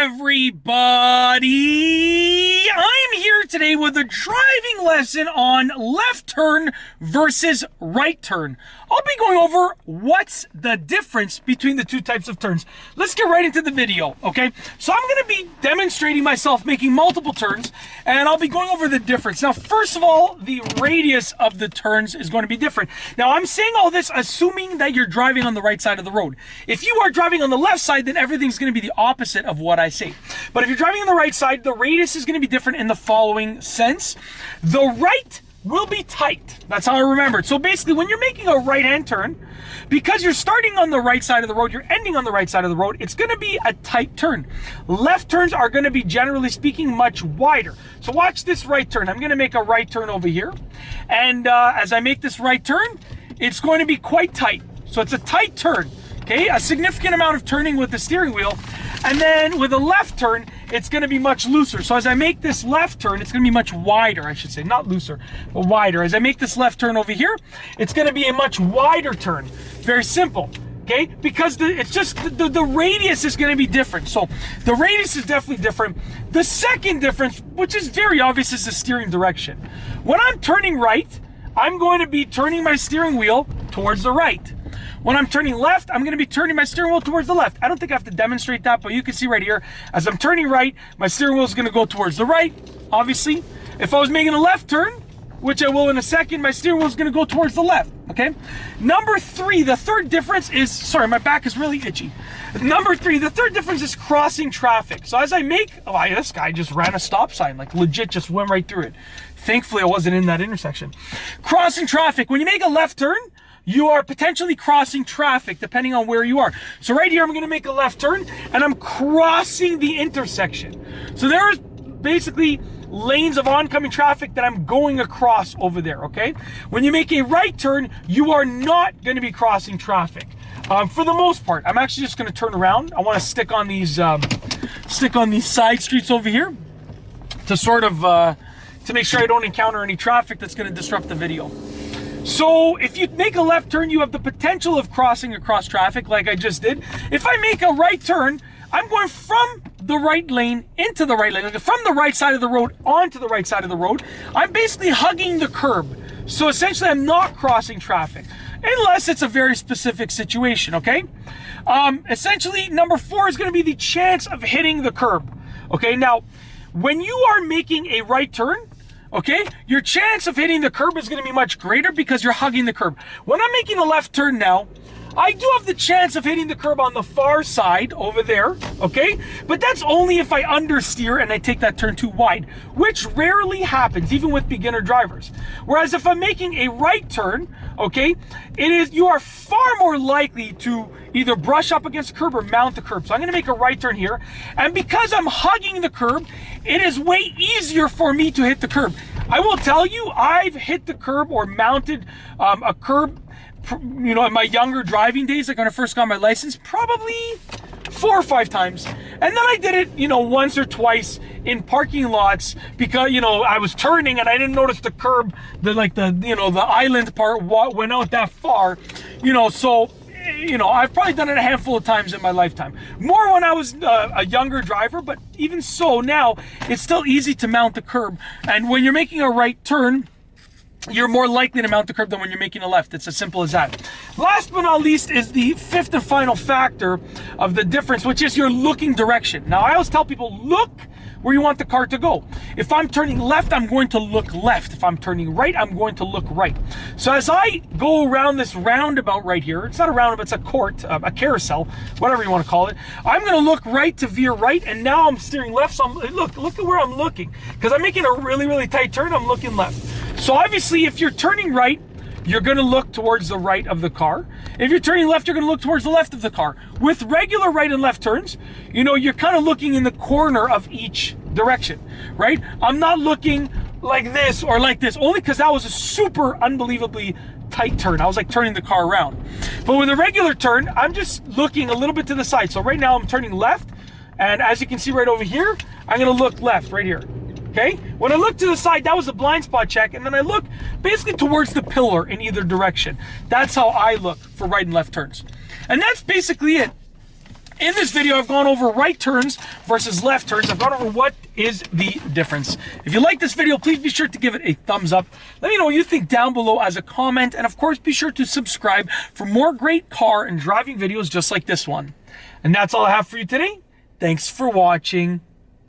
everybody! I'm here today with a driving lesson on left turn versus right turn. I'll be going over what's the difference between the two types of turns. Let's get right into the video, okay? So I'm going to be demonstrating myself making multiple turns, and I'll be going over the difference. Now, first of all, the radius of the turns is going to be different. Now, I'm saying all this assuming that you're driving on the right side of the road. If you are driving on the left side, then everything's going to be the opposite of what I say. But if you're driving on the right side, the radius is going to be different in the following sense. The right will be tight. That's how I remember it. So basically, when you're making a right-hand turn, because you're starting on the right side of the road, you're ending on the right side of the road, it's going to be a tight turn. Left turns are going to be, generally speaking, much wider. So watch this right turn. I'm going to make a right turn over here. And as I make this right turn, it's going to be quite tight. So it's a tight turn. Okay, a significant amount of turning with the steering wheel. And then with a left turn, it's going to be much looser. So as I make this left turn, it's going to be much wider, I should say. Not looser, but wider. As I make this left turn over here, it's going to be a much wider turn. Very simple, okay? Because it's just the radius is going to be different. So the radius is definitely different. The second difference, which is very obvious, is the steering direction. When I'm turning right, I'm going to be turning my steering wheel towards the right. When I'm turning left, I'm going to be turning my steering wheel towards the left. I don't think I have to demonstrate that, but you can see right here, as I'm turning right, my steering wheel is going to go towards the right, obviously. If I was making a left turn, which I will in a second, my steering wheel is going to go towards the left, okay? Number three, the third difference is, sorry, my back is really itchy. Number three, the third difference is crossing traffic. So as I make, oh, this guy just ran a stop sign, like legit just went right through it. Thankfully, I wasn't in that intersection. Crossing traffic, when you make a left turn, you are potentially crossing traffic depending on where you are. So right here, I'm going to make a left turn and I'm crossing the intersection. So there's basically lanes of oncoming traffic that I'm going across over there, okay? When you make a right turn, you are not going to be crossing traffic. For the most part, I'm actually just going to turn around. I want to stick on these side streets over here to sort of, to make sure I don't encounter any traffic that's going to disrupt the video. So if you make a left turn, you have the potential of crossing across traffic like I just did. If I make a right turn, I'm going from the right lane into the right lane, like from the right side of the road onto the right side of the road. I'm basically hugging the curb. So essentially I'm not crossing traffic unless it's a very specific situation, okay? Essentially, number four is going to be the chance of hitting the curb. Okay, now when you are making a right turn, okay, your chance of hitting the curb is going to be much greater because you're hugging the curb. When I'm making a left turn now, I do have the chance of hitting the curb on the far side over there, okay? But that's only if I understeer and I take that turn too wide, which rarely happens, even with beginner drivers. Whereas if I'm making a right turn, okay, you are far more likely to either brush up against the curb or mount the curb. So I'm going to make a right turn here. And because I'm hugging the curb, it is way easier for me to hit the curb. I will tell you, I've hit the curb or mounted a curb, you know, in my younger driving days, like when I first got my license, probably 4 or 5 times. And then I did it, you know, once or twice in parking lots because, you know, I was turning and I didn't notice the curb, the island part went out that far, you know, so, you know, I've probably done it a handful of times in my lifetime. More when I was a younger driver, but even so now, it's still easy to mount the curb. And when you're making a right turn, you're more likely to mount the curb than when you're making a left. It's as simple as that. Last but not least is the fifth and final factor of the difference, which is your looking direction. Now, I always tell people, look where you want the car to go. If I'm turning left, I'm going to look left. If I'm turning right, I'm going to look right. So as I go around this roundabout right here, it's not a roundabout, it's a court, a carousel, whatever you want to call it. I'm going to look right to veer right, and now I'm steering left. So look at where I'm looking. Because I'm making a really, really tight turn, I'm looking left. So obviously, if you're turning right, you're going to look towards the right of the car. If you're turning left, you're going to look towards the left of the car. With regular right and left turns, you know, you're kind of looking in the corner of each direction, right? I'm not looking like this or like this, only because that was a super unbelievably tight turn. I was like turning the car around. But with a regular turn, I'm just looking a little bit to the side. So right now I'm turning left, and as you can see right over here, I'm going to look left right here. Okay, when I look to the side, that was a blind spot check, and then I look basically towards the pillar in either direction. That's how I look for right and left turns. And that's basically it. In this video, I've gone over right turns versus left turns. I've gone over what is the difference. If you like this video, please be sure to give it a thumbs up. Let me know what you think down below as a comment. And of course, be sure to subscribe for more great car and driving videos just like this one. And that's all I have for you today. Thanks for watching.